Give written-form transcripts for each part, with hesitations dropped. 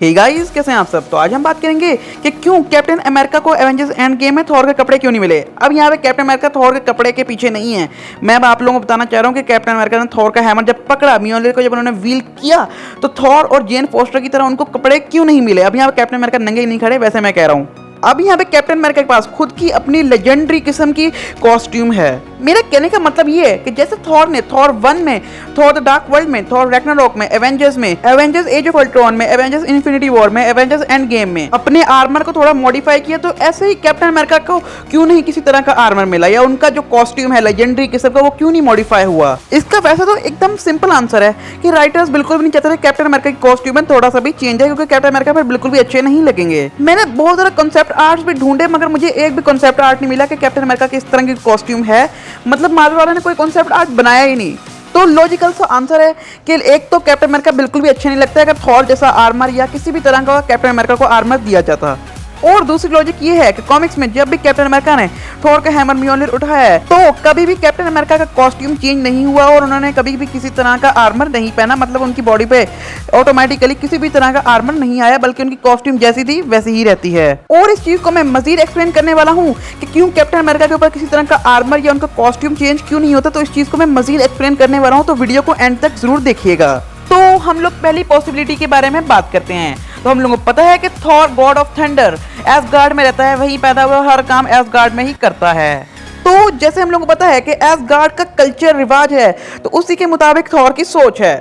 Hey guys, कैसे हैं आप सब। तो आज हम बात करेंगे कि क्यों कैप्टन अमेरिका को एवेंजर्स एंड गेम में थॉर के कपड़े क्यों नहीं मिले। अब यहाँ पे कैप्टन अमेरिका थॉर के कपड़े के पीछे नहीं है। मैं अब आप लोगों को बताना चाह रहा हूँ कि कैप्टन अमेरिका ने थॉर का हैमर जब पकड़ा, म्योलिर को जब उन्होंने व्हील किया, तो थॉर और जेन फोस्टर की तरह उनको कपड़े क्यों नहीं मिले। अब यहाँ पे कैप्टन अमेरिका नंगे ही नहीं खड़े, वैसे मैं कह रहा हूँ। अब यहाँ पे कैप्टन अमेरिका के पास खुद की अपनी लेजेंडरी किस्म की कॉस्ट्यूम है। मेरा कहने का मतलब ये है कि जैसे थॉर ने थॉर 1 में, थॉर द डार्क वर्ल्ड में, थॉर रैग्नारोक में, एवेंजर्स एज ऑफ अल्ट्रॉन में, एवेंजर्स इन्फिनिटी वॉर में, एवेंजर्स एंड गेम में अपने आर्मर को थोड़ा मॉडिफाई किया, तो ऐसे ही कैप्टन अमेरिका को क्यों नहीं किसी तरह का आर्मर मिला, या उनका जो कॉस्ट्यूम है लेजेंडरी किस्म का वो क्यों नहीं मॉडिफाई हुआ। इसका वैसे तो एकदम सिंपल आंसर है कि राइटर्स बिल्कुल भी नहीं चाहते थे कैप्टन अमेरिका की कॉस्ट्यूम में थोड़ा सा भी चेंज है, क्योंकि कैप्टन अमेरिका पर बिल्कुल भी अच्छे नहीं लगेंगे। मैंने बहुत सारा कॉन्सेप्ट आर्ट्स भी ढूंढे, मगर मुझे एक भी कॉन्सेप्ट आर्ट नहीं मिला कि कैप्टन अमेरिका की इस तरह की कॉस्ट्यूम है। मतलब मार्वल वालों ने कोई कॉन्सेप्ट आर्ट बनाया ही नहीं। तो लॉजिकल सा आंसर है कि एक तो कैप्टन अमेरिका बिल्कुल भी अच्छा नहीं लगता है अगर थॉर जैसा आर्मर या किसी भी तरह का कैप्टन अमेरिका को आर्मर दिया जाता। और दूसरी लॉजिक ये है कि कॉमिक्स में जब भी कैप्टन अमेरिका ने थॉर का हैमर म्योलिर उठाया है, तो कभी भी कैप्टन अमेरिका का कॉस्ट्यूम चेंज नहीं हुआ और उन्होंने कभी भी किसी तरह का आर्मर नहीं पहना। मतलब उनकी बॉडी पे ऑटोमेटिकली किसी भी तरह का आर्मर नहीं आया, बल्कि उनकी कॉस्ट्यूम जैसी थी वैसी ही रहती है। और इस चीज को मैं मजीद एक्सप्लेन करने वाला हूँ कि क्यों कैप्टन अमेरिका के ऊपर किसी तरह का आर्मर या उनका कॉस्ट्यूम चेंज क्यों नहीं होता। तो इस चीज को मैं मजीद एक्सप्लेन करने वाला हूँ, तो वीडियो को एंड तक जरूर देखिएगा। तो हम लोग पहली पॉसिबिलिटी के बारे में बात करते हैं। तो हम लोगों को पता है कि Thor God of thunder ash gourd में रहता है, वही पैदा हुआ हर काम एसगार्ड में ही करता है। तो जैसे हम लोगों को पता है कि एसगार्ड का कल्चर रिवाज है, तो उसी के मुताबिक थॉर की सोच है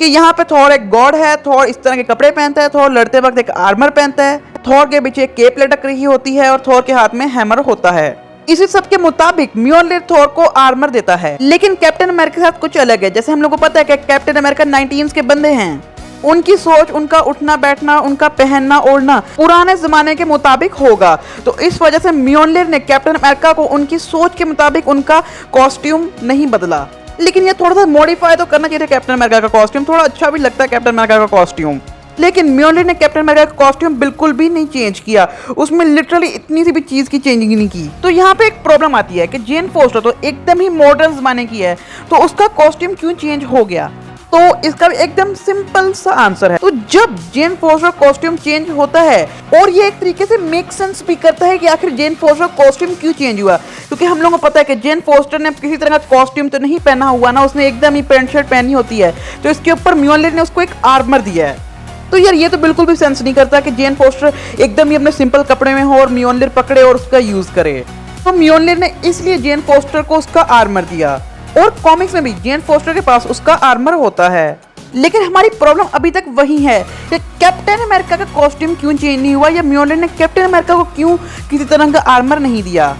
कि यहाँ पे थॉर एक गॉड है, थॉर इस तरह के कपड़े पहनता है, थॉर लड़ते वक्त एक आर्मर पहनता है, थॉर के पीछे एक केप लटक रही होती है और थॉर के हाथ में हैमर होता है। इसी सब के मुताबिक म्योलिर थॉर को आर्मर देता है। लेकिन कैप्टन अमेरिका के साथ कुछ अलग है। जैसे हम लोगों को पता है कि कैप्टन अमेरिका 19s के बंदे हैं, उनकी सोच, उनका उठना बैठना, उनका पहनना ओढ़ना पुराने जमाने के मुताबिक होगा। तो इस वजह से म्योलिर ने कैप्टन अमेरिका को उनकी सोच के मुताबिक उनका कॉस्ट्यूम नहीं बदला। लेकिन ये थोड़ा सा मॉडिफाई तो करना चाहिए कैप्टन अमेरिका का कॉस्ट्यूम, थोड़ा अच्छा भी लगता है कैप्टन अमेरिका का कॉस्ट्यूम। लेकिन म्योलिर ने कैप्टन अमेरिका का कॉस्ट्यूम बिल्कुल भी नहीं चेंज किया, उसमें लिटरली इतनी सी भी चीज की चेंजिंग नहीं की। तो यहाँ पे एक प्रॉब्लम आती है कि जेन फोस्टर तो एकदम ही मॉडर्न जमाने की है, तो उसका कॉस्ट्यूम क्यों चेंज हो गया। तो इसका भी एकदम सिंपल सा आंसर है। तो जब जेन फोस्टर कॉस्ट्यूम चेंज होता है, और ये एक तरीके से मेक सेंस भी करता है कि आखिर जेन फोस्टर कॉस्ट्यूम क्यों चेंज हुआ, क्योंकि हम लोगों को पता है कि जेन फोस्टर ने किसी तरह का कॉस्ट्यूम तो नहीं पहना हुआ ना, उसने एकदम ही पैंट शर्ट पहनी होती है, तो इसके ऊपर म्योलिर ने उसको एक आर्मर दिया है। तो यार ये तो बिल्कुल भी सेंस नहीं करता कि जेन फोस्टर एकदम ही अपने सिंपल कपड़े में हो और म्योलिर पकड़े और उसका यूज करे। तो म्योलिर ने इसलिए जेन फोस्टर को उसका आर्मर दिया, और कॉमिक्स में भी जेन फोस्टर के पास उसका आर्मर होता है। लेकिन हमारी प्रॉब्लम अभी तक वही है कि कैप्टन अमेरिका का कॉस्ट्यूम क्यों चेंज नहीं हुआ, या म्योलिर ने कैप्टन अमेरिका को क्यों किसी तरह का आर्मर नहीं दिया।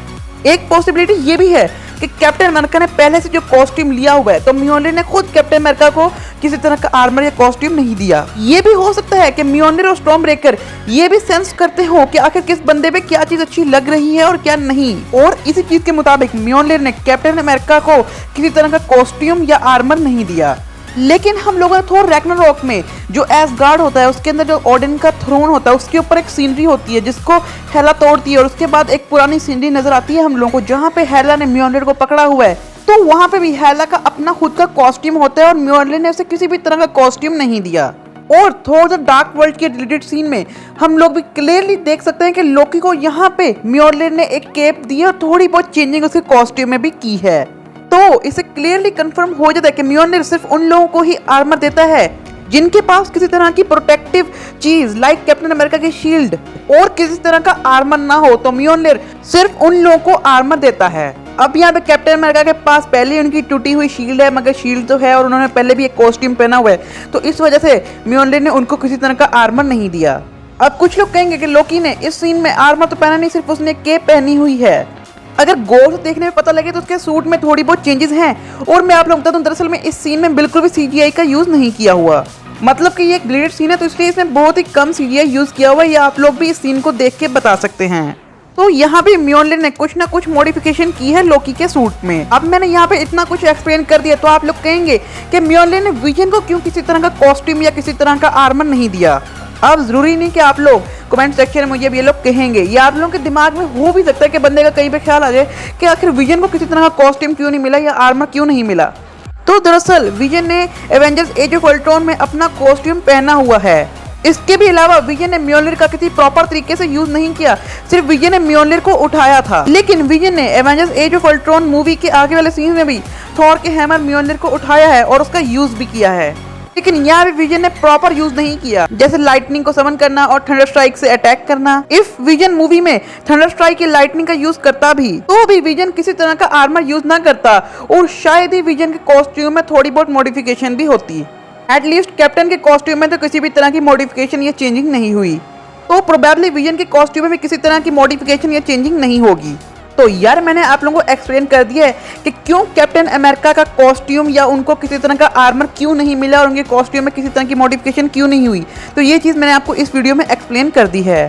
एक पॉसिबिलिटी ये भी है कि कैप्टन अमेरिका ने पहले से जो कॉस्ट्यूम लिया हुआ है, तो म्योलिर ने खुद कैप्टन अमेरिका को किसी तरह का आर्मर या कॉस्ट्यूम नहीं दिया। ये भी हो सकता है कि म्योलिर और स्टॉर्म ब्रेकर ये भी सेंस करते हो कि आखिर किस बंदे पे क्या चीज अच्छी लग रही है और क्या नहीं, और इसी चीज के मुताबिक म्योलिर ने कैप्टन अमेरिका को किसी तरह का कॉस्ट्यूम या आर्मर नहीं दिया। लेकिन हम लोगों ने थोर रैग्नारोक में जो एसगार्ड होता है, उसके अंदर जो ओडिन का थ्रोन होता है, उसके ऊपर एक सीनरी होती है जिसको हेला तोड़ती है, और उसके बाद एक पुरानी सीनरी नजर आती है हम लोगों को जहाँ पे हेला ने म्योलिर को पकड़ा हुआ है। तो वहां पे भी हेला का अपना खुद का कॉस्ट्यूम होता है और म्योलिर ने उसे किसी भी तरह का कॉस्ट्यूम नहीं दिया। और थोर द डार्क वर्ल्ड के डिलीटेड सीन में हम लोग भी क्लियरली देख सकते हैं कि लोकी को यहाँ पे म्योलिर ने एक केप दी और थोड़ी बहुत चेंजिंग उसके कॉस्ट्यूम में भी की है। तो इसे क्लियरली कंफर्म हो जाता है कि म्योलिर सिर्फ उन लोगों को ही आर्मर देता है जिनके पास किसी तरह की प्रोटेक्टिव चीज लाइक कैप्टन अमेरिका की शील्ड और किसी तरह का आर्मर ना हो, तो म्योलिर सिर्फ उन लोगों को आर्मर देता है। अब यहाँ पे कैप्टन अमेरिका के पास पहले उनकी टूटी हुई शील्ड है, मगर शील्ड तो है और उन्होंने पहले भी एक कॉस्ट्यूम पहना हुआ है, तो इस वजह से म्योलिर ने उनको किसी तरह का आर्मर नहीं दिया। अब कुछ लोग कहेंगे कि लोकी ने इस सीन में आर्मर तो पहना नहीं, सिर्फ उसने केप पहनी हुई है। अगर गौर से देखने में पता लगे तो उसके सूट में थोड़ी बहुत चेंजेस हैं, और मैं आप लोग बता दूं दरअसल में इस सीन में बिल्कुल भी सीजीआई का यूज नहीं किया हुआ। मतलब कि ये एक डिलीटेड सीन है, तो इसलिए इसमें बहुत ही कम सीजीआई यूज किया हुआ है, या आप लोग भी इस सीन को देख के बता सकते हैं। तो यहाँ भी म्योलिर ने कुछ ना कुछ मॉडिफिकेशन की है लोकी के सूट में। अब मैंने यहाँ पे इतना कुछ एक्सप्लेन कर दिया, तो आप लोग कहेंगे कि म्योलिर ने विजन को क्यों किसी तरह का कॉस्ट्यूम या किसी तरह का आर्मर नहीं दिया। अब जरूरी नहीं कि आप लोग कमेंट सेक्शन में मुझे ये लोग कहेंगे, या आप लोगों के दिमाग में हो भी सकता है कि बंदे का कहीं पे ख्याल आ जाए कि आखिर विजन को किसी तरह का कॉस्ट्यूम क्यों नहीं मिला या आर्मर क्यों नहीं मिला। तो दरअसल विजन ने एवेंजर्स एज ऑफ अल्ट्रॉन में अपना कॉस्ट्यूम पहना हुआ है, इसके भी अलावा विजन ने म्योलनर का किसी प्रॉपर तरीके से यूज नहीं किया, सिर्फ विजन ने म्योलनर को उठाया था। लेकिन विजन ने Avengers Age of Ultron movie के आगे वाले सीन में भी थॉर के हैमर म्योलनर को उठाया है और उसका यूज भी किया है। लेकिन यहाँ भी विजन ने प्रॉपर यूज नहीं किया, जैसे लाइटनिंग को समन करना और थंडर स्ट्राइक से अटैक करना। इफ विजन मूवी में थंडर स्ट्राइक की लाइटनिंग का यूज करता भी तो भी विजन किसी तरह का आर्मर यूज ना करता और शायद ही विजन के कॉस्ट्यूम में थोड़ी बहुत मॉडिफिकेशन भी होती। एटलीस्ट कैप्टन के कॉस्ट्यूम में तो किसी भी तरह की मॉडिफिकेशन या चेंजिंग नहीं हुई, तो प्रोबेबली विजन के कॉस्ट्यूम में भी किसी तरह की मॉडिफिकेशन या चेंजिंग नहीं होगी। तो यार मैंने आप लोगों को एक्सप्लेन कर दिया है कि क्यों कैप्टन अमेरिका का कॉस्ट्यूम या उनको किसी तरह का आर्मर क्यों नहीं मिला और उनके कॉस्ट्यूम में किसी तरह की मॉडिफिकेशन क्यों नहीं हुई। तो ये चीज़ मैंने आपको इस वीडियो में एक्सप्लेन कर दी है।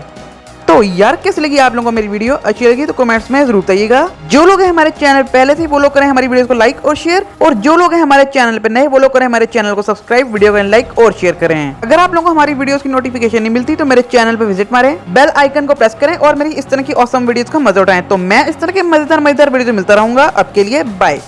तो यार कैसी लगी आप लोगों को मेरी वीडियो? अच्छी लगी तो कमेंट्स में जरूर बताइएगा। जो लोग हैं हमारे चैनल पहले से फॉलो करें हमारी वीडियोस को लाइक और शेयर, और जो लोग हैं हमारे चैनल पे नए फॉलो करें हमारे चैनल को सब्सक्राइब, वीडियो को लाइक और शेयर करें। अगर आप लोगों को हमारी वीडियोस की नोटिफिकेशन नहीं मिलती तो मेरे चैनल पे विजिट मारें, बेल आइकन को प्रेस करें और मेरी इस तरह की ऑसम वीडियोस का मजा उठाएं। तो मैं इस तरह के मजेदार वीडियो मिलता रहूंगा। अब के लिए बाय।